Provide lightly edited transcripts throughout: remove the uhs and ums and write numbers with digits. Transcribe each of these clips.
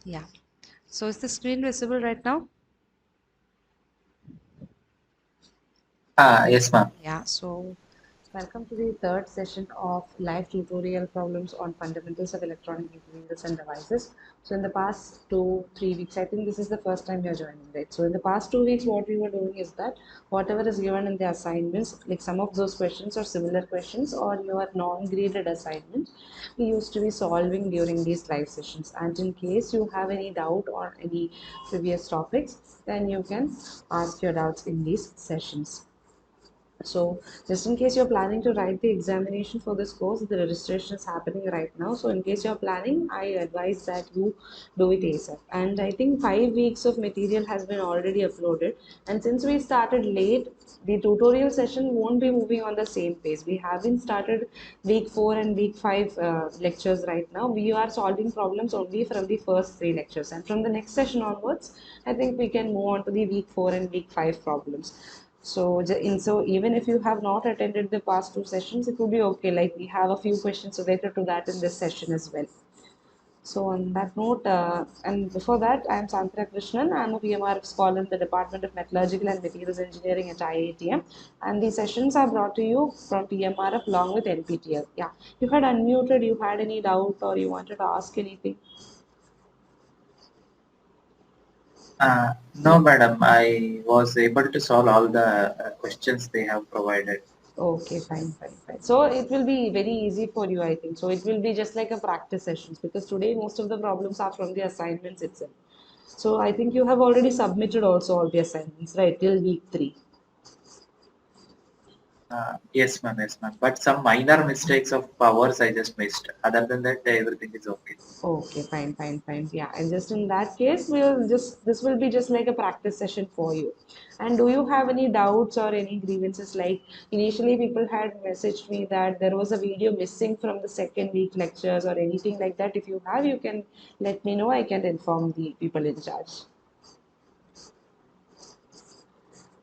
Yeah. So is the screen visible right now? Yes, ma'am. Yeah. So welcome to the third session of live tutorial problems on fundamentals of electronic materials and devices. So in the past 3 weeks, I think this is the first time you're joining, right? So in the past 2 weeks, what we were doing is that whatever is given in the assignments, like some of those questions or similar questions or your non-graded assignments, we used to be solving during these live sessions. And in case you have any doubt or any previous topics, then you can ask your doubts in these sessions. So, just in case you're planning to write the examination for this course, the registration is happening right now. So, in case you're planning, I advise that you do it ASAP. And I think 5 weeks of material has been already uploaded. And since we started late, the tutorial session won't be moving on the same pace. We haven't started week 4 and week 5 lectures right now. We are solving problems only from the first 3 lectures. And from the next session onwards, I think we can move on to the week 4 and week 5 problems. So even if you have not attended the past two sessions, it will be okay. Like we have a few questions related to that in this session as well. So on that note, and before that, I am Santra Krishnan. I am a PMR scholar in the Department of Metallurgical and Materials Engineering at IITM. And these sessions are brought to you from PMRF along with NPTEL. Yeah, you had unmuted, you had any doubt or you wanted to ask anything? No, madam. I was able to solve all the questions they have provided. Okay, fine, fine, fine. So it will be very easy for you, I think. So it will be just like a practice sessions because today most of the problems are from the assignments itself. So I think you have already submitted also all the assignments, right, till week 3. Yes, ma'am. Yes, ma'am. But some minor mistakes of powers I just missed. Other than that, everything is okay. Okay, fine, fine, fine. Yeah, and just in that case, we'll just this will be just like a practice session for you. And do you have any doubts or any grievances? Like initially, people had messaged me that there was a video missing from the second week lectures or anything like that. If you have, you can let me know. I can inform the people in charge.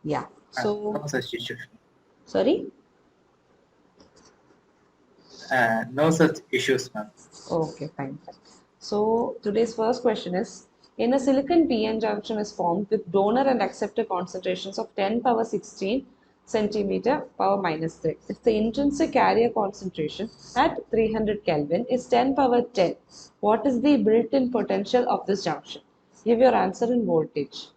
Yeah. So, No such issues. sorry. No such issues, ma'am. Okay, fine, fine. So today's first question is, in a silicon PN junction is formed with donor and acceptor concentrations of 10 power 16 centimeter power minus 3. If the intrinsic carrier concentration at 300 Kelvin is 10 power 10, what is the built-in potential of this junction? Give your answer in voltage.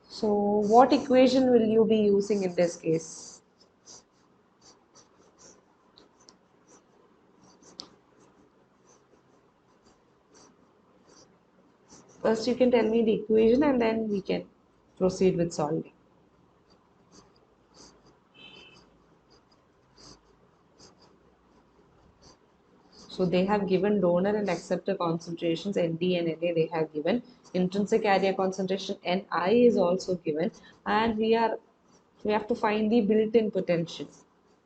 So what equation will you be using in this case? First you can tell me the equation and then we can proceed with solving. So they have given donor and acceptor concentrations ND and NA they have given. Intrinsic area concentration NI is also given, and we have to find the built-in potential.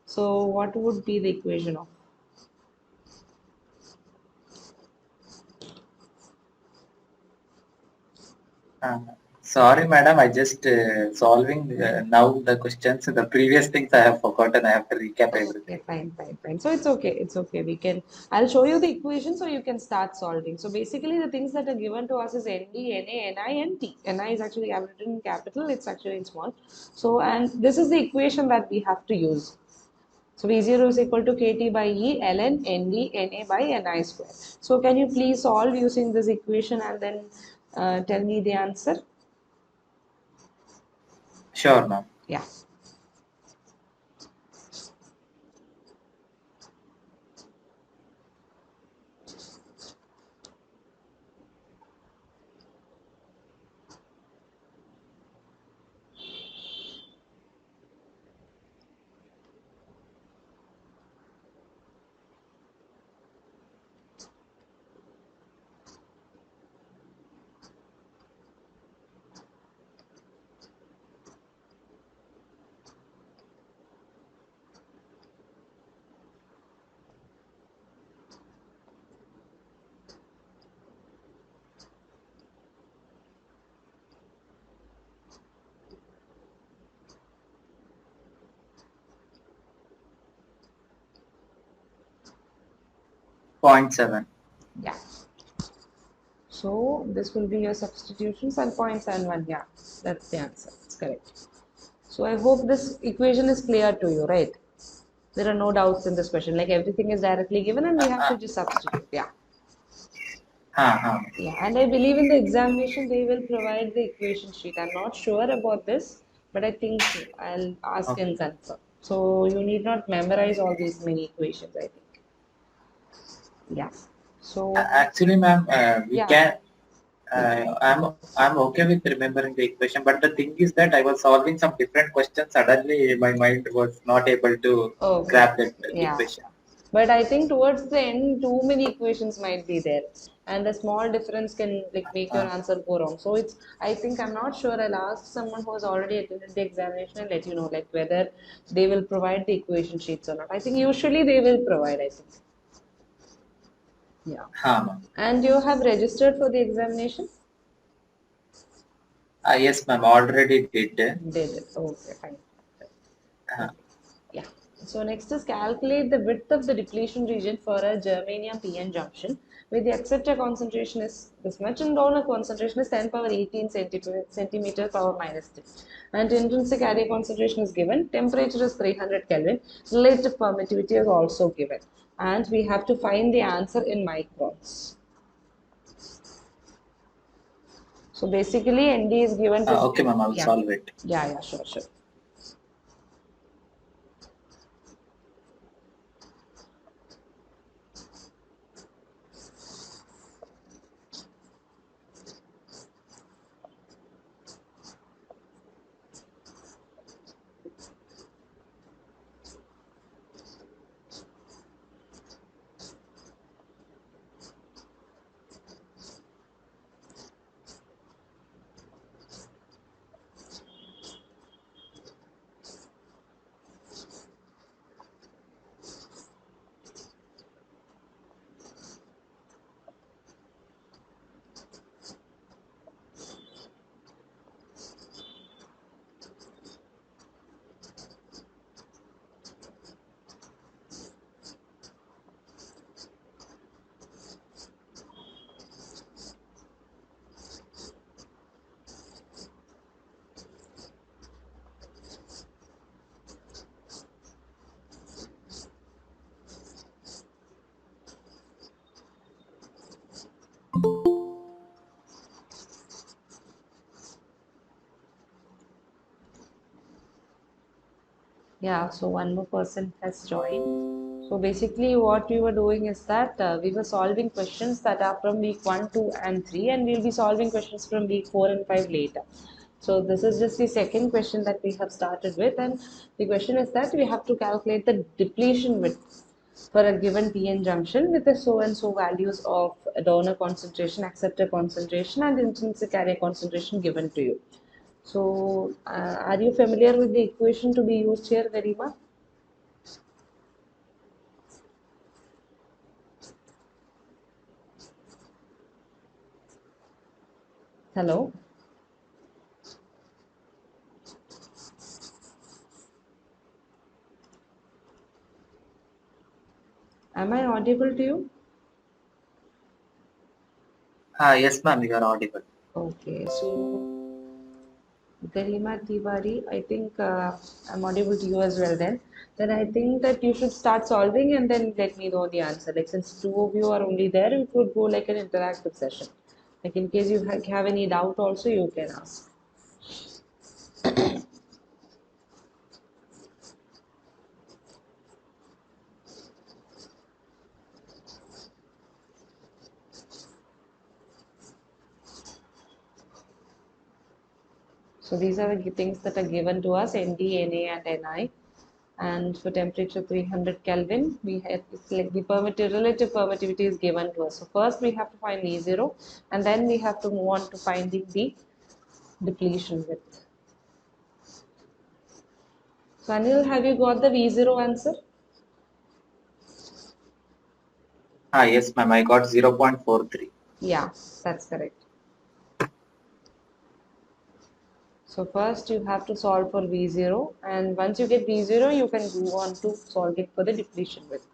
So what would be the equation of? Uh, Sorry, madam. I just solving now the questions. The previous things I have forgotten. I have to recap Okay, everything. fine, fine, fine. So it's okay. It's okay. I'll show you the equation so you can start solving. So basically the things that are given to us is ND, NA, NI, and T. NI is actually written in capital. It's actually in small. So, and this is the equation that we have to use. So V0 is equal to KT by E ln ND NA by NI square. So can you please solve using this equation and then tell me the answer? Sure, ma'am. Yeah. 0.7. Yeah. So this will be your substitutions and 0.71. Yeah, that's the answer. That's correct. So I hope this equation is clear to you, right? There are no doubts in this question. Like everything is directly given and we have to just substitute. Yeah. हाँ. Yeah. And I believe in the examination they will provide the equation sheet. I'm not sure about this, but I think so. I'll ask Okay. and confirm. So you need not memorize all these many equations, I think. Yeah. So Actually, ma'am, we yeah. can. I'm okay with remembering the equation, but the thing is that I was solving some different questions. Suddenly, my mind was not able to Okay. grab that Yeah. equation. But I think towards the end, too many equations might be there, and a small difference can like make your Uh, answer go wrong. So it's I think I'm not sure. I'll ask someone who has already attended the examination and let you know like whether they will provide the equation sheets or not. I think usually they will provide. I think. Yeah. हाँ, ma'am. And you have registered for the examination? Yes, ma'am. Already did. Did it. Okay, fine. Uh, Okay. Yeah. So next is calculate the width of the depletion region for a germanium PN junction where the acceptor concentration is this much and donor concentration is 10 power 18 centimeter power minus 3. And intrinsic area concentration is given. Temperature is 300 Kelvin. Relative permittivity is also given. And we have to find the answer in microns. So basically ND is given to okay, ma'am. I will yeah. solve it. Yeah, sure, sure. Yeah, so one more person has joined. So basically, what we were doing is that we were solving questions that are from week 1, 2, and 3, and we'll be solving questions from week 4 and 5 later. So this is just the second question that we have started with, and the question is that we have to calculate the depletion width for a given PN junction with the so and so values of donor concentration, acceptor concentration, and intrinsic area concentration given to you. So, are you familiar with the equation to be used here, Garima? Hello, am I audible to you? Yes, ma'am. You are audible. Okay, so Garima Tiwari, I think I'm audible to you as well then. Then I think that you should start solving and then let me know the answer. Like since two of you are only there, it could go like an interactive session. Like in case you have any doubt also, you can ask. So these are the things that are given to us, ND, Na and Ni. And for temperature 300 Kelvin, we have it's like the relative permittivity is given to us. So first we have to find V0 and then we have to move on to finding the depletion width. So Anil, have you got the V0 answer? Yes, ma'am. I got 0.43. Yeah, that's correct. So first you have to solve for V0 and once you get V0, you can go on to solving for the depletion width.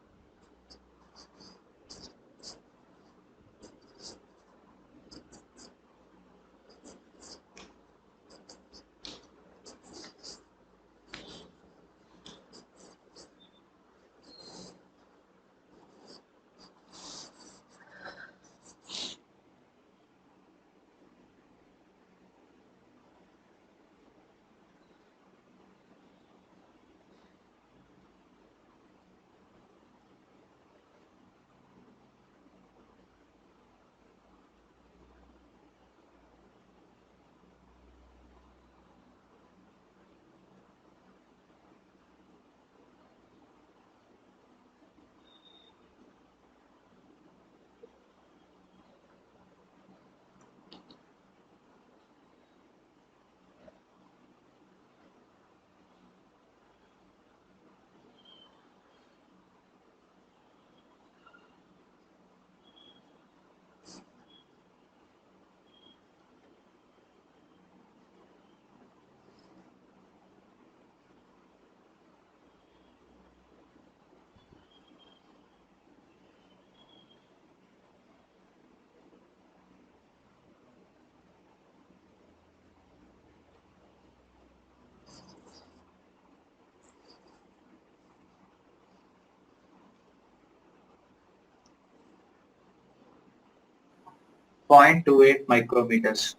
0.28 micrometers.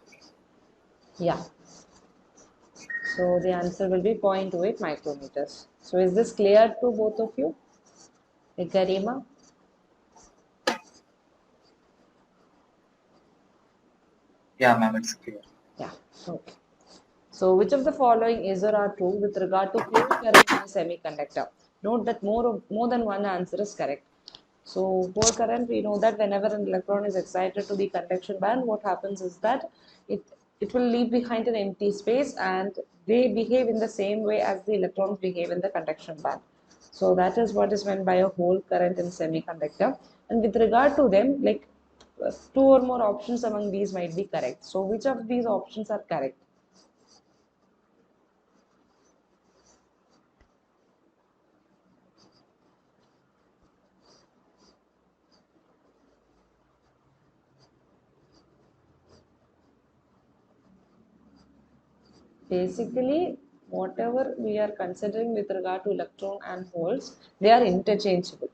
Yeah. So the answer will be 0.28 micrometers. So is this clear to both of you? Garima? Yeah, ma'am, it's clear. Yeah. Okay. So which of the following is or are true with regard to Hall current in a semiconductor? Note that more than one answer is correct. So Hall current, we know that whenever an electron is excited to the conduction band, what happens is that it it will leave behind an empty space and they behave in the same way as the electrons behave in the conduction band. So that is what is meant by a Hall current in semiconductor. And with regard to them, like two or more options among these might be correct. So which of these options are correct? Basically, whatever we are considering with regard to electron and holes, they are interchangeable.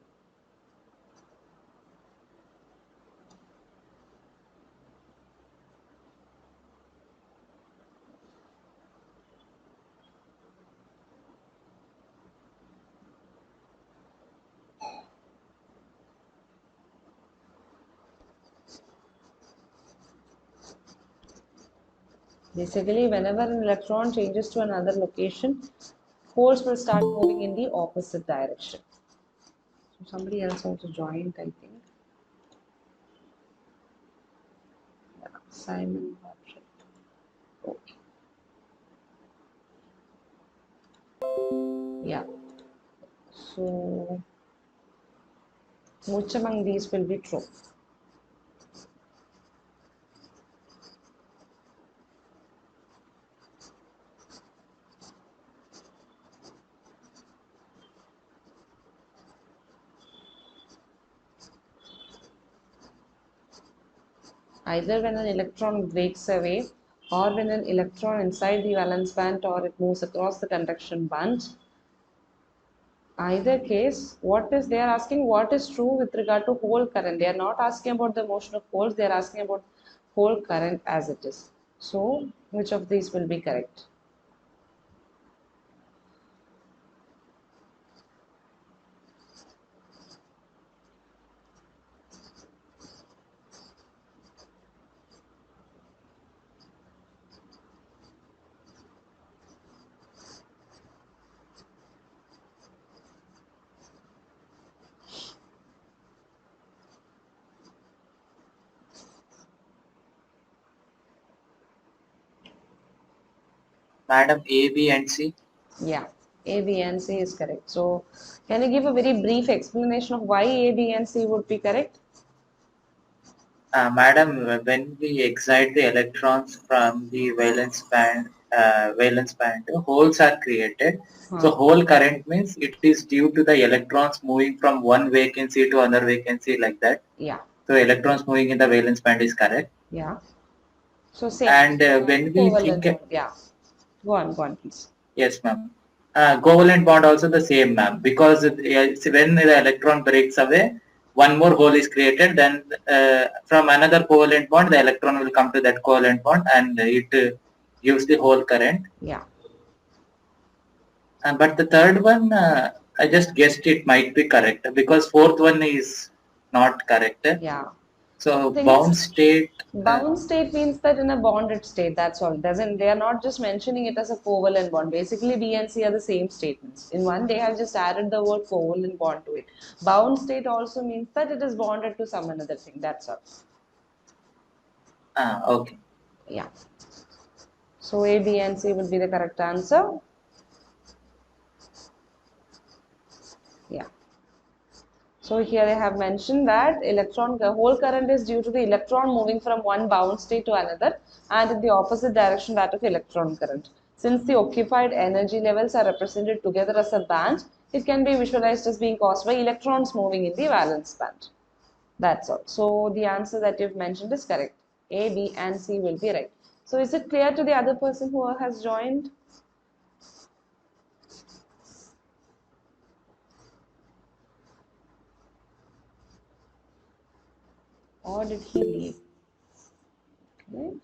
Basically, whenever an electron changes to another location, holes will start moving in the opposite direction. So somebody else also joined, I think. Yeah, Simon Patrick. Okay. Yeah. So which among these will be true? Either when an electron breaks away or when an electron inside the valence band or it moves across the conduction band. Either case, what is they are asking what is true with regard to Hall current. They are not asking about the motion of holes, they are asking about Hall current as it is. So, which of these will be correct? Madam, A, B, and C. Yeah, A, B, and C is correct. So, can you give a very brief explanation of why A, B, and C would be correct? Madam, when we excite the electrons from the valence band, holes are created. So Huh. hole current means it is due to the electrons moving from one vacancy to another vacancy like that. Yeah, So electrons moving in the valence band is correct. yeah. So, same. And So, not when we covalent think, bond. Yeah. Go on, please. yes, ma'am. Covalent bond also the same, ma'am, because when the electron breaks away, one more hole is created. Then from another covalent bond, the electron will come to that covalent bond, and it gives the whole current. Yeah, But the third one, I just guessed it might be correct because fourth one is not correct. yeah. The So thing is, bound state. bound state means that in a bonded state, that's all. Doesn't they are not just mentioning it as a covalent bond. Basically, B and C are the same statements. In one, they have just added the word covalent bond to it. Bound state also means that it is bonded to some another thing. That's all. Okay. Yeah. So A, B, and C would be the correct answer. Yeah. So here I have mentioned that the whole current is due to the electron moving from one bound state to another and in the opposite direction that of electron current. Since the occupied energy levels are represented together as a band, it can be visualized as being caused by electrons moving in the valence band. That's all. So the answer that you've mentioned is correct. A, B, and C will be right. So is it clear to the other person who has joined? Or did he leave? Right?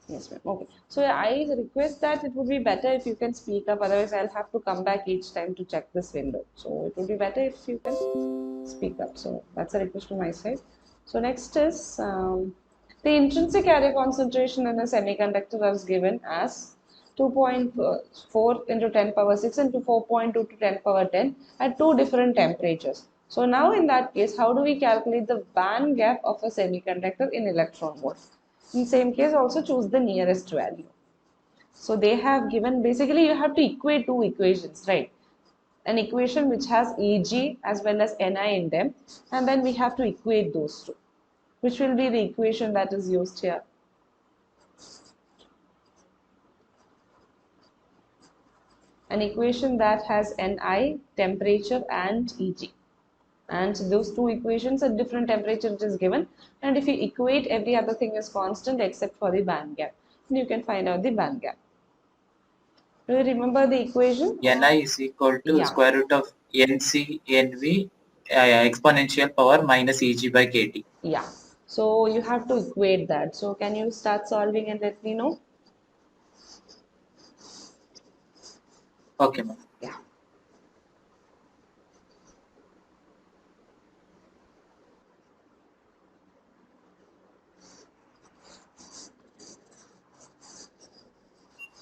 Yes, ma'am. Okay. So I request that it would be better if you can speak up, otherwise I'll have to come back each time to check this window. So it would be better if you can speak up. So that's a request from my side. So next is the intrinsic area concentration in a semiconductor was given as 2.4 into 10 power 6 into 4.2 to 10 power 10 at two different temperatures. So now in that case, how do we calculate the band gap of a semiconductor in electron volts? In same case, also choose the nearest value. So they have given, basically you have to equate two equations, right? An equation which has Eg as well as Ni in them, and then we have to equate those two. Which will be the equation that is used here? An equation that has Ni, temperature, and Eg. And those two equations at different temperature it is given. And if you equate, every other thing is constant except for the band gap. And you can find out the band gap. Do you remember the equation? Ni is equal to Yeah, square root of Nc Nv exponential power minus Eg by kT. yeah. So you have to equate that. So can you start solving and let me know? Okay, ma'am. Yeah.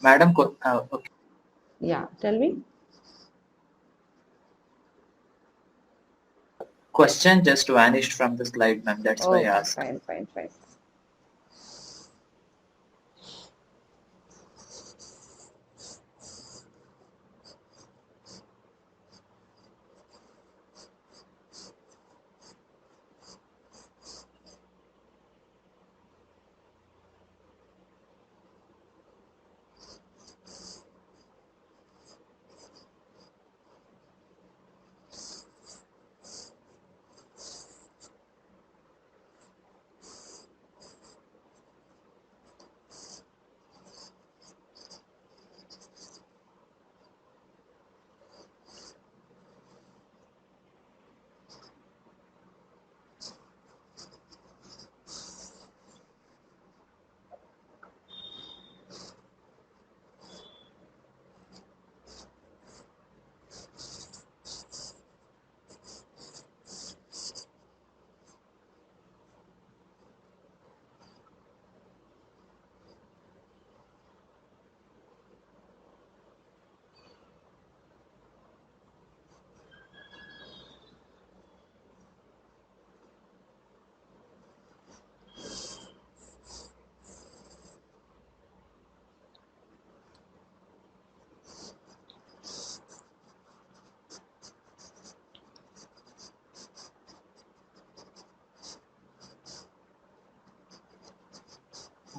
Madam, okay. Yeah. Tell me. Question just vanished from the slide, ma'am. That's why I Okay, asked. fine, fine, fine.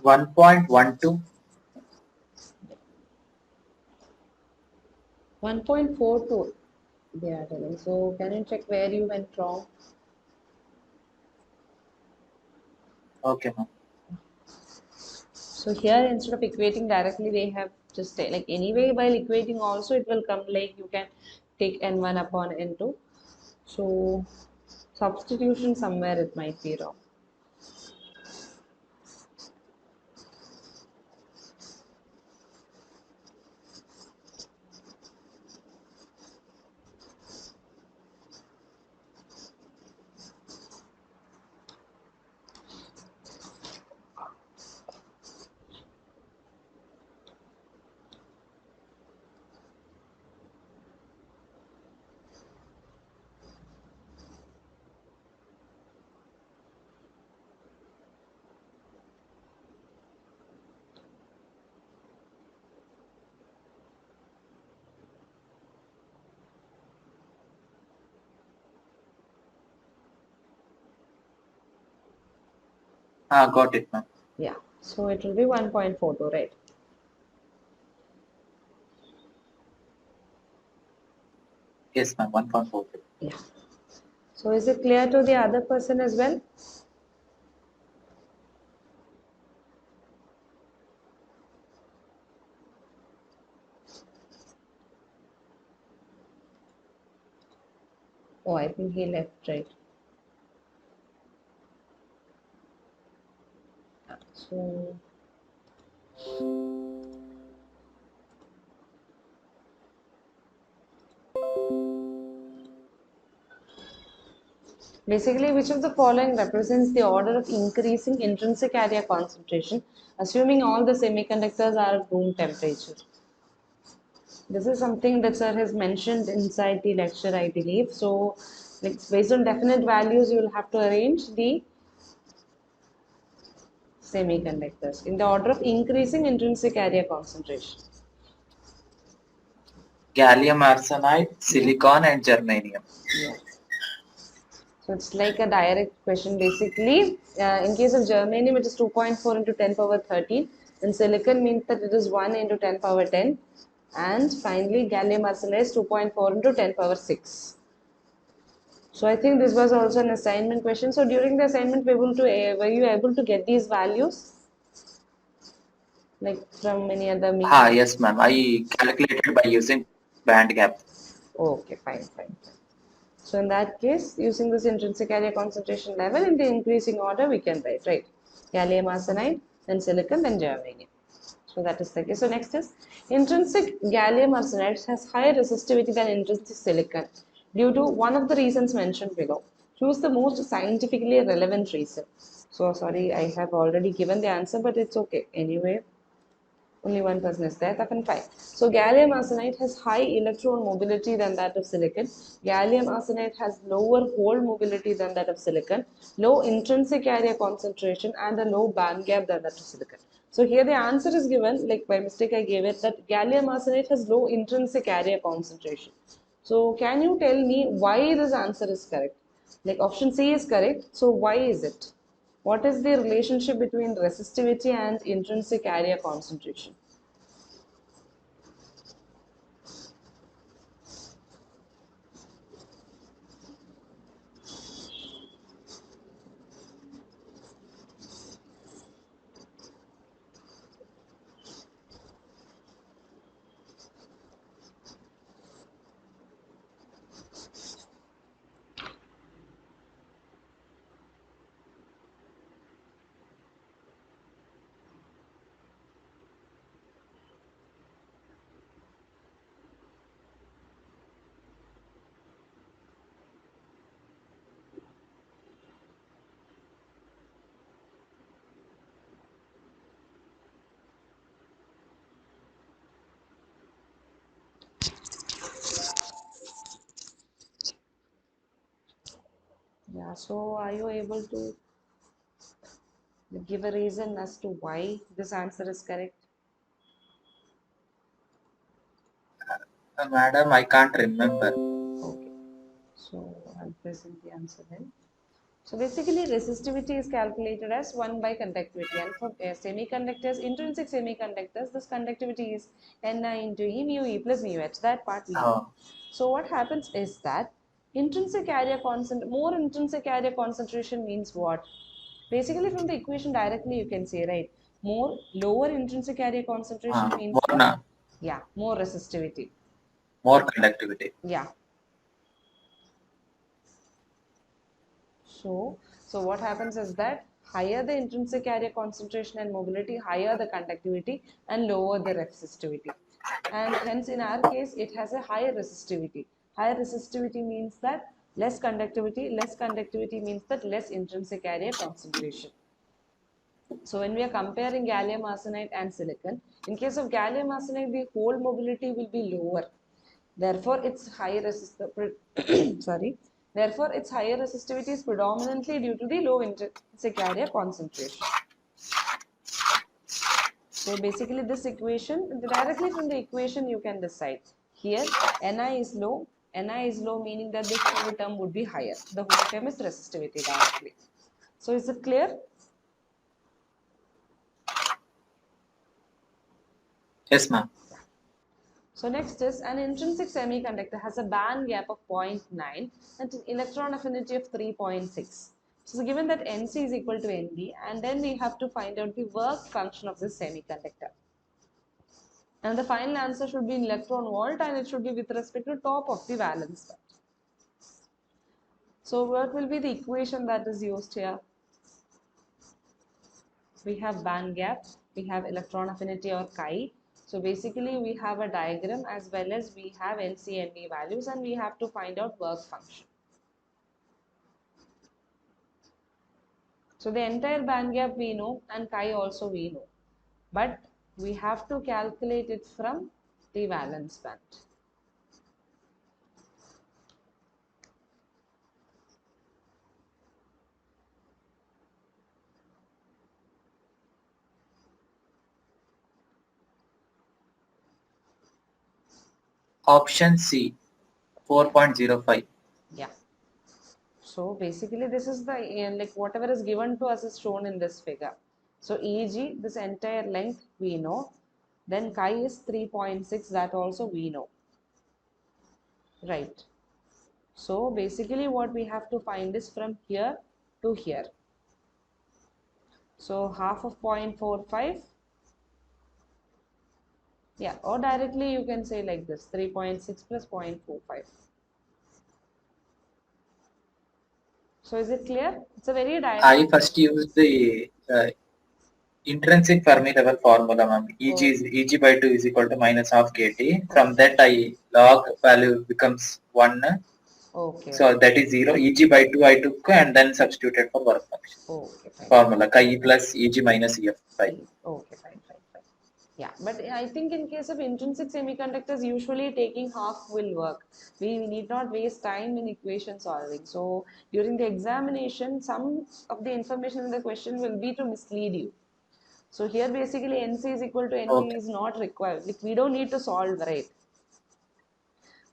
1.12. 1.42 they are telling. So can you check where you went wrong? Okay, ma'am. So here instead of equating directly, they have just like anyway while equating also it will come like you can take n1 upon n2. So substitution somewhere it might be wrong. Got it, ma'am. Yeah. So it will be 1.42, right? Yes, ma'am. 1.42. Yeah. So is it clear to the other person as well? Oh, I think he left, right? So basically, which of the following represents the order of increasing intrinsic area concentration, assuming all the semiconductors are at room temperature? This is something that sir has mentioned inside the lecture, I believe. So, like based on definite values, you will have to arrange the semiconductors in the order of increasing intrinsic area concentration. Gallium arsenide, Yeah, silicon, and germanium. yeah. So it's like a direct question basically. In case of germanium, it is 2.4 into 10 power 13. And silicon means that it is 1 into 10 power 10. And finally, gallium arsenide is 2.4 into 10 power 6. So I think this was also an assignment question. So during the assignment, were you able to get these values like from any other Ah, means? yes, ma'am. I calculated by using band gap. Okay, fine, fine. So in that case, using this intrinsic area concentration level in the increasing order, we can write, right? Gallium arsenide, then silicon, then germanium. So that is the case. So next is intrinsic gallium arsenide has higher resistivity than intrinsic silicon due to one of the reasons mentioned below. Choose the most scientifically relevant reason. So sorry, I have already given the answer, but it's okay. Anyway, only one person is there, tough and fine. So gallium arsenide has high electron mobility than that of silicon. Gallium arsenide has lower hole mobility than that of silicon, low intrinsic area concentration, and a low band gap than that of silicon. So here the answer is given, like by mistake I gave it, that gallium arsenide has low intrinsic area concentration. So can you tell me why this answer is correct? Like option C is correct, so why is it? What is the relationship between resistivity and intrinsic area concentration? Yeah, so are you able to give a reason as to why this answer is correct? Madam, I can't remember. Okay, so I'll present the answer then. So basically, resistivity is calculated as 1 by conductivity, and for semiconductors, intrinsic semiconductors, this conductivity is Ni into E mu E plus mu H. That part we know. Oh, So what happens is that more intrinsic area concentration means what? Basically, from the equation directly you can say, right? More lower intrinsic area concentration means more, that, yeah, more resistivity. more conductivity. Yeah. So what happens is that higher the intrinsic area concentration and mobility, higher the conductivity and lower the resistivity. And hence in our case, it has a higher resistivity. Higher resistivity means that less conductivity means that less intrinsic area concentration. So when we are comparing gallium arsenide and silicon, in case of gallium arsenide, the hole mobility will be lower. Therefore, its higher sorry. Therefore, its higher resistivity is predominantly due to the low intrinsic area concentration. So basically, this equation directly from the equation you can decide. Here, Ni is low. Ni is low meaning that this whole term would be higher. The whole term is resistivity directly. So is it clear? Yes, ma'am. So next is an intrinsic semiconductor has a band gap of 0.9 and an electron affinity of 3.6. So given that Nc is equal to Nb, and then we have to find out the work function of this semiconductor. And the final answer should be in electron volt, and it should be with respect to top of the valence band. So what will be the equation that is used here? we have band gap, we have electron affinity or chi. So basically we have a diagram as well as we have NCNV values, and we have to find out work function. So the entire band gap we know, and chi also we know, but we have to calculate it from the valence band. Option C, 4.05. Yeah. So basically this is the like whatever is given to us is shown in this figure. So EG, this entire length we know. Then chi is 3.6, that also we know. Right. So basically what we have to find is from here to here. So half of 0.45. Yeah, or directly you can say like this, 3.6 plus 0.45. So is it clear? It's a very I direct. first used the intrinsic Fermi level formula, ma'am. Oh, Eg by 2 is equal to minus half kT. From okay. that, I log value becomes 1. Okay, So okay. that is 0. Eg by 2 I took and then substituted for work function. Okay, fine, fine. Formula chi plus Eg minus EFi. Okay, fine, fine, fine. Yeah, but I think in case of intrinsic semiconductors, usually taking half will work. We need not waste time in equation solving. So during the examination, some of the information in the question will be to mislead you. So here basically NC is equal to NV Okay. is not required. Like we don't need to solve, right?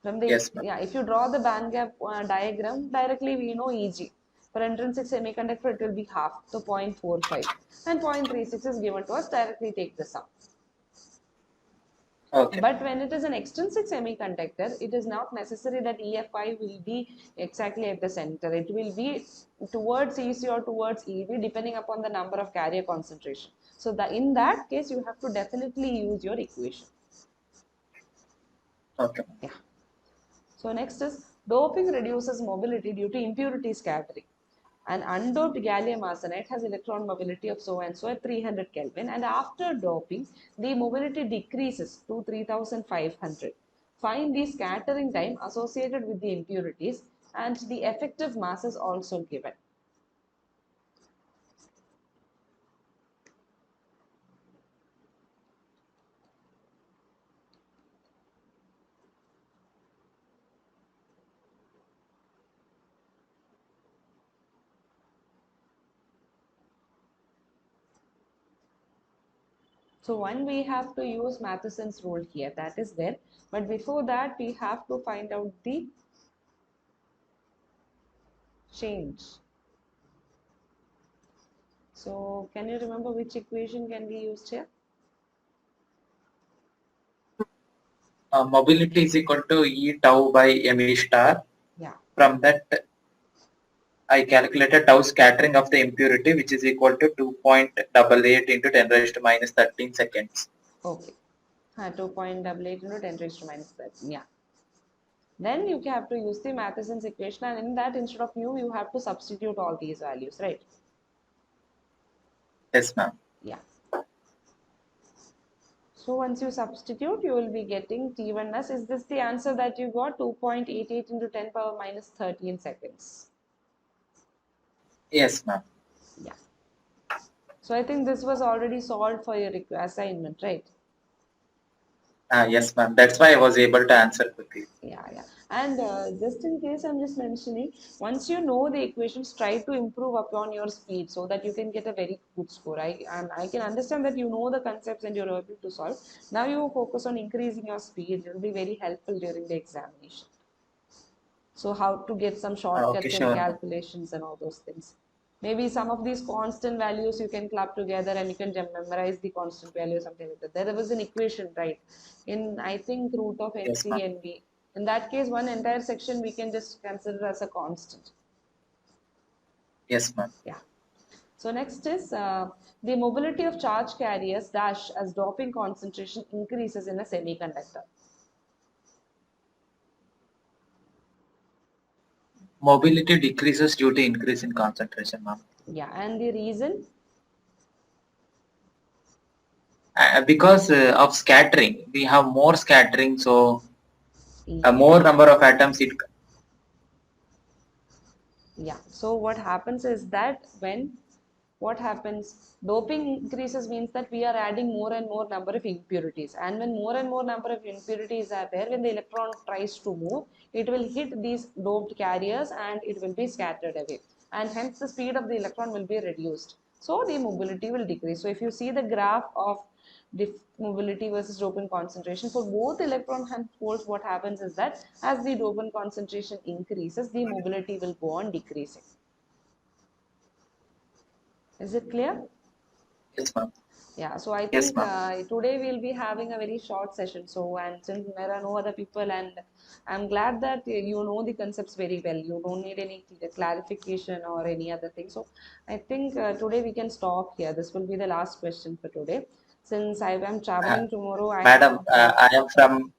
From the, Yes, ma'am. yeah, if you draw the band gap diagram, directly we know EG. For intrinsic semiconductor, it will be half, so 0.45. And 0.36 is given to us, directly take the sum. Okay. But when it is an extrinsic semiconductor, it is not necessary that EFI will be exactly at the center. It will be towards EC or towards EV depending upon the number of carrier concentration. So in that case, you have to definitely use your equation. Okay. Yeah. So next is doping reduces mobility due to impurity scattering. An undoped gallium arsenide has electron mobility of so and so at 300 Kelvin, and after doping, the mobility decreases to 3500. Find the scattering time associated with the impurities, and the effective mass is also given. So one, we have to use Matheson's rule here, that is there. But before that, we have to find out the change. So can you remember which equation can be used here? Mobility is equal to E tau by ME star. Yeah. From that, I calculated tau scattering of the impurity, which is equal to 2.88 into 10 raised to minus 13 seconds. Okay. 2.88 into 10 raised to minus 13. Yeah. Then you have to use the Matheson's equation, and in that, instead of mu, you have to substitute all these values, right? Yes, ma'am. Yeah. So once you substitute, you will be getting T1 as, is this the answer that you got? 2.88 into 10 power minus 13 seconds. Yes, ma'am. Yeah. So I think this was already solved for your assignment, right? Yes, ma'am. That's why I was able to answer quickly. Yeah, yeah. And just in case, I'm just mentioning, once you know the equations, try to improve upon your speed so that you can get a very good score. I can understand that you know the concepts and you're able to solve. Now you focus on increasing your speed. It will be very helpful during the examination. So how to get some Okay, shortcuts in sure, ma'am. calculations and all those things. Maybe some of these constant values you can club together and you can memorize the constant value or something like that. There was an equation, right? In I think root of Yes, ma'am. NC and V. In that case, one entire section we can just consider as a constant. Yes, ma'am. Yeah. So next is the mobility of charge carriers dash as doping concentration increases in a semiconductor. Mobility decreases due to increase in concentration, ma'am. Yeah, and the reason? Because of scattering, we have more scattering, so a Yeah. more number of atoms it. Yeah. So what happens is that when what happens, doping increases means that we are adding more and more number of impurities, and when more and more number of impurities are there, when the electron tries to move, it will hit these doped carriers and it will be scattered away, and hence the speed of the electron will be reduced, so the mobility will decrease. So if you see the graph of diff mobility versus dopant concentration for both electron and holes, what happens is that as the dopant concentration increases, the mobility will go on decreasing. Is it clear? Yes, ma'am. Yeah, so I Yes, think ma'am. today we'll be having a very short session. So, and since there are no other people, and I'm glad that you know the concepts very well. You don't need any clarification or any other thing. So, I think today we can stop here. This will be the last question for today. Since I am Uh, traveling tomorrow, I have, Madam, yeah, I am from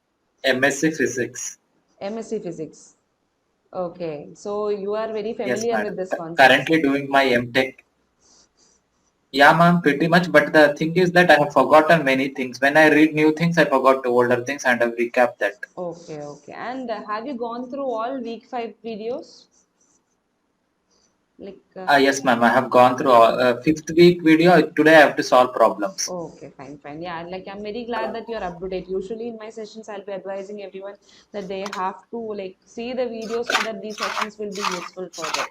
MSc Physics. MSc Physics. Okay, so you are very Yes, familiar with madam. this concepts. Currently doing my MTech. Yeah, ma'am, pretty much. But the thing is that I have forgotten many things. When I read new things, I forgot the older things and I've recapped that. Okay, okay. And have you gone through all week 5 videos? Like, Yes, ma'am. I have gone through fifth week video. Today I have to solve problems. okay, fine, fine. Yeah, like I'm very glad that you're up to date. Usually in my sessions, I'll be advising everyone that they have to like see the video so that these sessions will be useful for them.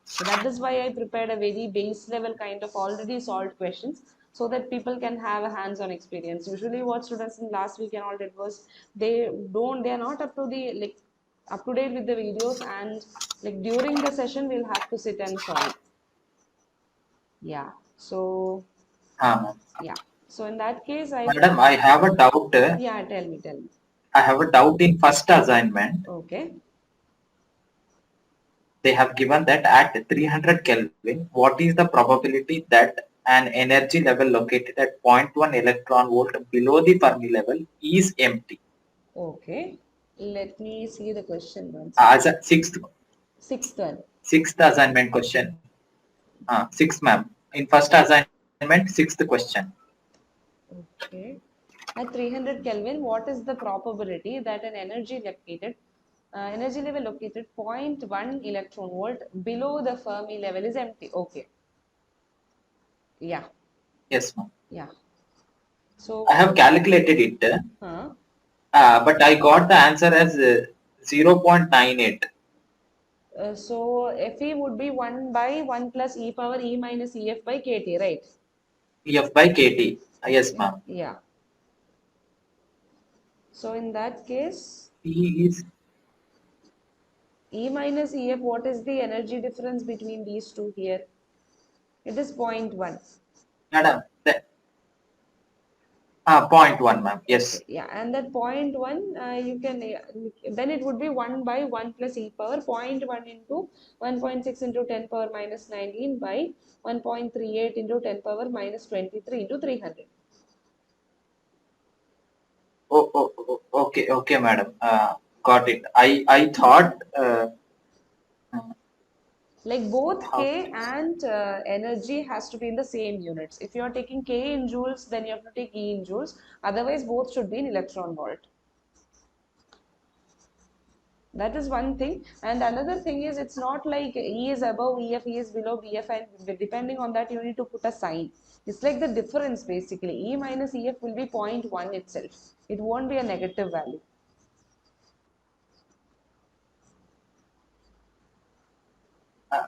So that is why I prepared a very base level kind of already solved questions so that people can have a hands-on experience. Usually what students in last week and all did was they are not up to the like up to date with the videos, and like during the session we'll have to sit and solve. Yeah. So Ma'am. yeah. So in that case, I Madam, I have a doubt. yeah, tell me, tell me. I have a doubt in first assignment. Okay. They have given that at 300 Kelvin, what is the probability that an energy level located at zero point 0.1 electron volt below the Fermi level is empty? Okay. Let me see the question once. As a Sixth one. sixth assignment question. Sixth, ma'am. In first assignment, sixth question. Okay. At 300 Kelvin, what is the probability that an energy level located zero point 0.1 electron volt below the Fermi level is empty? Okay. Yeah. Yes, ma'am. Yeah. I So, have calculated it, huh? but I got the answer as 0.98 So Fe would be 1 by 1 plus e power e minus ef by kt, right? EF by KT. Yes, Okay. ma'am. Yeah. So in that case, E is, E minus EF, what is the energy difference between these two here? It is zero point 0.1. madam, the, point 0.1, ma'am. Okay, Yes. yeah, and that zero point 0.1, you can, then it would be 1 by 1 plus e power zero point 0.1 into 1.6 into 10 power minus 19 by 1.38 into 10 power minus 23 into 300. Okay, madam. Got it. I thought, Like both how K and energy has to be in the same units. If you are taking K in joules, then you have to take E in joules. Otherwise, both should be in electron volt. That is one thing. And another thing is, it's not like E is above EF, E is below BF, and depending on that, you need to put a sign. It's like the difference basically. E minus EF will be zero point 0.1 itself. It won't be a negative value.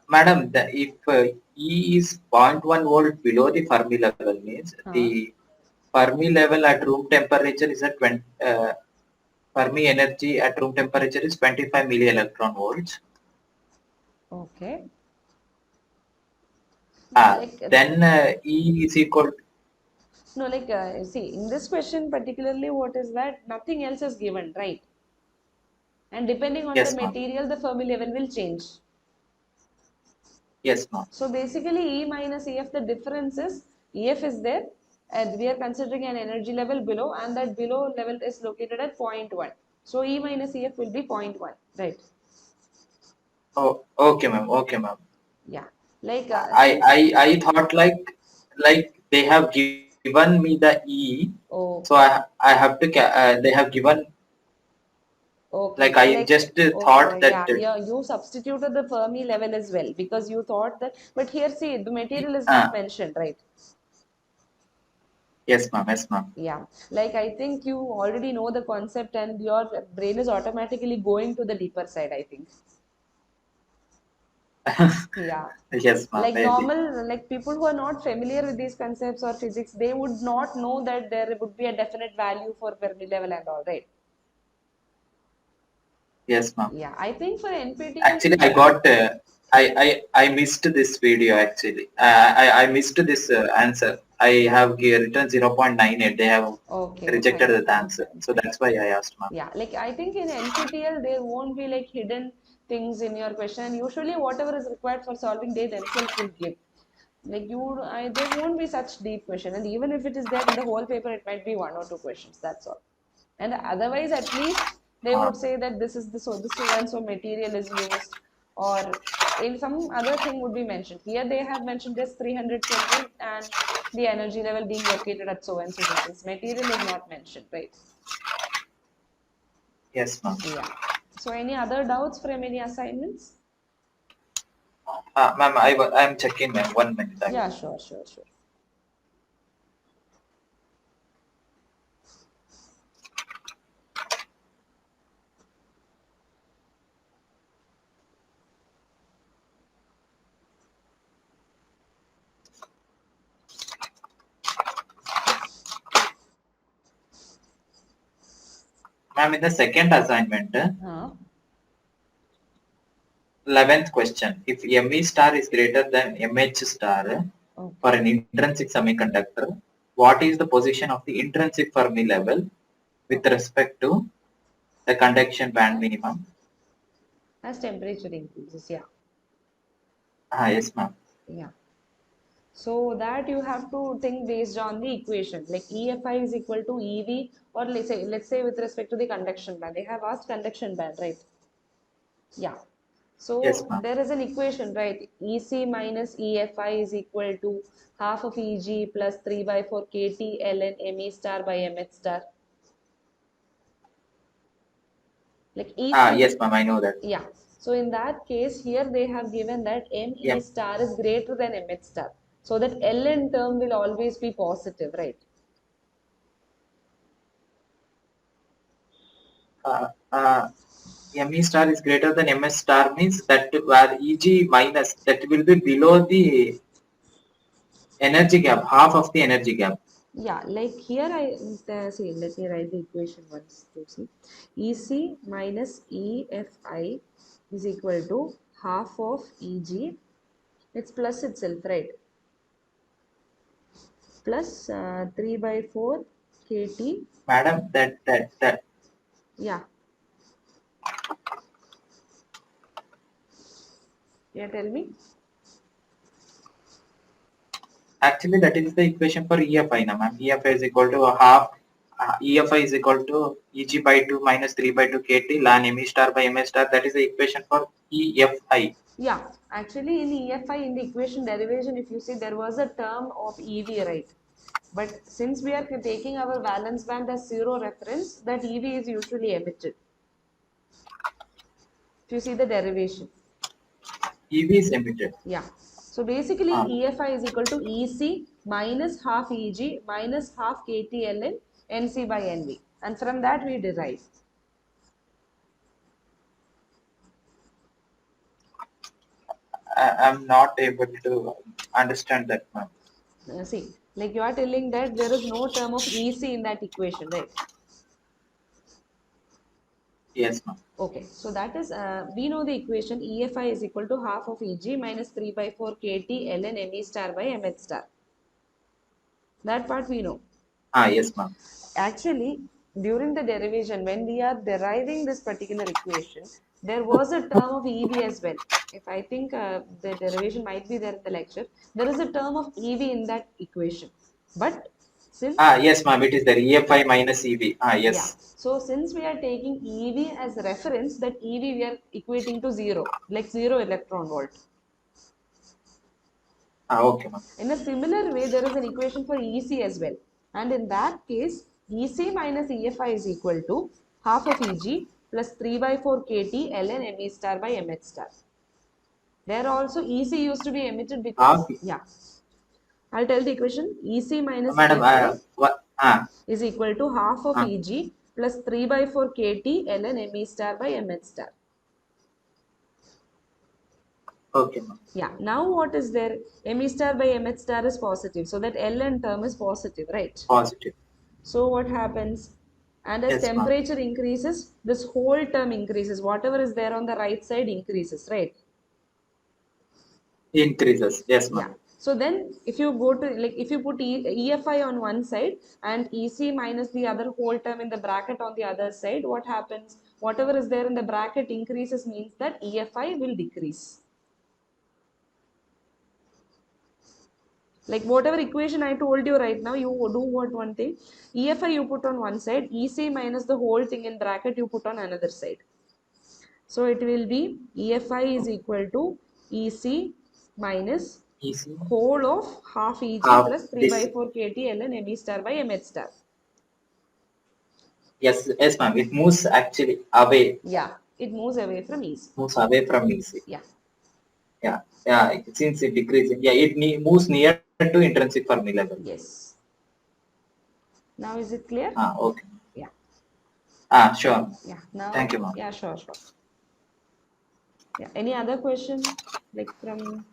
madam, if E is zero point 0.1 volt below the Fermi level means Huh? the Fermi level at room temperature is at 20, Fermi energy at room temperature is 25 milli electron volts. Okay. Like, Then E is equal. no, like, see, in this question particularly, what is that? Nothing else is given, right? And depending on the Yes, ma'am. material, the Fermi level will change. Yes, ma'am. So basically, E minus EF, the difference is EF is there, and we are considering an energy level below, and that below level is located at zero point 0.1. So E minus EF will be zero point 0.1, right? Oh, okay, ma'am. Okay, ma'am. Yeah. Like, I since I I thought like they have given given me the E, Oh, so I have to they have given, like okay. I Like, just thought okay, that yeah, yeah. You substituted the Fermi level as well because you thought that. But here, see, the material is not uh, mentioned, right? yes ma'am, yes ma'am. Yeah. Like, I think you already know the concept, and your brain is automatically going to the deeper side, I think. Yeah. Yes ma'am, Like maybe. normal, like people who are not familiar with these concepts or physics, they would not know that there would be a definite value for Fermi level and all, right? Yes ma'am. Yeah, I think for NPTEL, Actually, I got I missed this video actually. I missed this answer. I have written 0.98. They have okay, rejected fine, that fine, answer. fine, So fine. that's why I asked ma'am. Yeah, like I think in NPTEL there won't be like hidden things in your question. Usually, whatever is required for solving, they themselves will give. Like there won't be such deep question, and even if it is there in the whole paper, it might be one or two questions. That's all. And otherwise, at least they Uh, would say that this so and so material is used, or in some other thing would be mentioned. Here they have mentioned just 300 Kelvin and the energy level being located at so and so distance. Material is not mentioned, right? yes ma'am. Yeah. So any other doubts from any assignments? Ma'am, I'm checking ma'am. 1 minute. I Yeah, will. sure, sure, sure. Ma'am, in the second assignment, Huh? 11th question. If ME star is greater than MH star for Okay. an intrinsic semiconductor, what is the position of the intrinsic Fermi level with Okay. respect to the conduction band minimum? As temperature increases, yeah. Yes, ma'am. Yeah. So that you have to think based on the equation, like EFI is equal to EV, or let's say with respect to the conduction band. They have asked conduction band, right? Yeah. Yes, So ma'am. there is an equation, right? EC minus EFI is equal to half of EG plus 3 by 4 KT ln ME star by MH star. Like EC, Yes, ma'am. I know that. yeah. So in that case, here they have given that Yeah. ME star is greater than MH star. So that ln term will always be positive, right? Uh, uh, ME star is greater than MS star means that where EG minus that will be below the energy gap, half of the energy gap. Yeah, like here see, let me write the equation once to see. EC minus EFI is equal to half of EG. It's plus itself, right? Plus 3 by 4 KT. Madam, that Yeah, yeah, tell me. actually that is the equation for EFI now, ma'am. EFI is equal to a half. EFI is equal to EG by 2 minus 3 by 2 KT ln ME star by MS star. That is the equation for EFI. Yeah, actually in EFI, in the equation derivation, if you see, there was a term of EV, right? But since we are taking our valence band as zero reference, that EV is usually emitted. If you see the derivation. EV is emitted. Yeah. So basically Uh, EFI is equal to EC minus half EG minus half KTLN NC by NV. And from that we derive. I'm not able to understand that, ma'am. See, like you are telling that there is no term of EC in that equation, right? Yes, ma'am. Okay, so that is, we know the equation EFI is equal to half of EG minus 3 by 4 KT ln ME star by MH star. That part we know. Yes, ma'am. Actually, during the derivation, when we are deriving this particular equation, there was a term of EV as well. If I think the derivation might be there in the lecture, there is a term of EV in that equation. But since, Yes, ma'am. It is there. EFI minus EV. yeah, Yes. so since we are taking EV as reference, that EV we are equating to zero, like zero electron volt. Okay, ma'am. In a similar way, there is an equation for EC as well. And in that case, EC minus EFI is equal to half of EG plus 3 by 4 KT ln ME star by MH star. There also EC used to be emitted because, Okay. yeah, I'll tell the equation. EC minus Madam, EFI what? is equal to half of EG plus 3 by 4 KT ln ME star by MH star. Okay, ma'am. Yeah, now what is there? ME star by MH star is positive. So that ln term is positive, right? Positive. So what happens? And as Yes, ma'am. temperature increases, this whole term increases. Whatever is there on the right side increases, right? Increases. Yes, ma'am. Yeah. So then if you go to, like, if you put EFI on one side and EC minus the other whole term in the bracket on the other side, what happens? Whatever is there in the bracket increases means that EFI will decrease. Like whatever equation I told you right now, you do what one thing. EFI you put on one side, EC minus the whole thing in bracket you put on another side. So it will be EFI is equal to EC minus Easy. whole of half EG Half plus 3 by this. 4 KT ln ME star by MH star. Yes, yes, ma'am. It moves actually away. Yeah, it moves away from EC. Moves away from easy. Yeah, Yeah. Yeah. Since it decreases, yeah, it moves near to intrinsic Fermi level. yes. Now is it clear? Okay. Yeah, Sure. yeah. Thank Now, you, ma'am. yeah, sure, sure. Yeah, any other question like from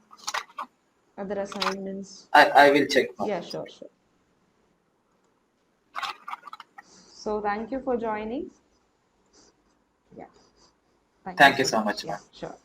other assignments? I will check, ma'am. Yeah, sure, sure. So thank you for joining. Yeah, thank you Thank you so so much. much, Yeah, ma'am. sure.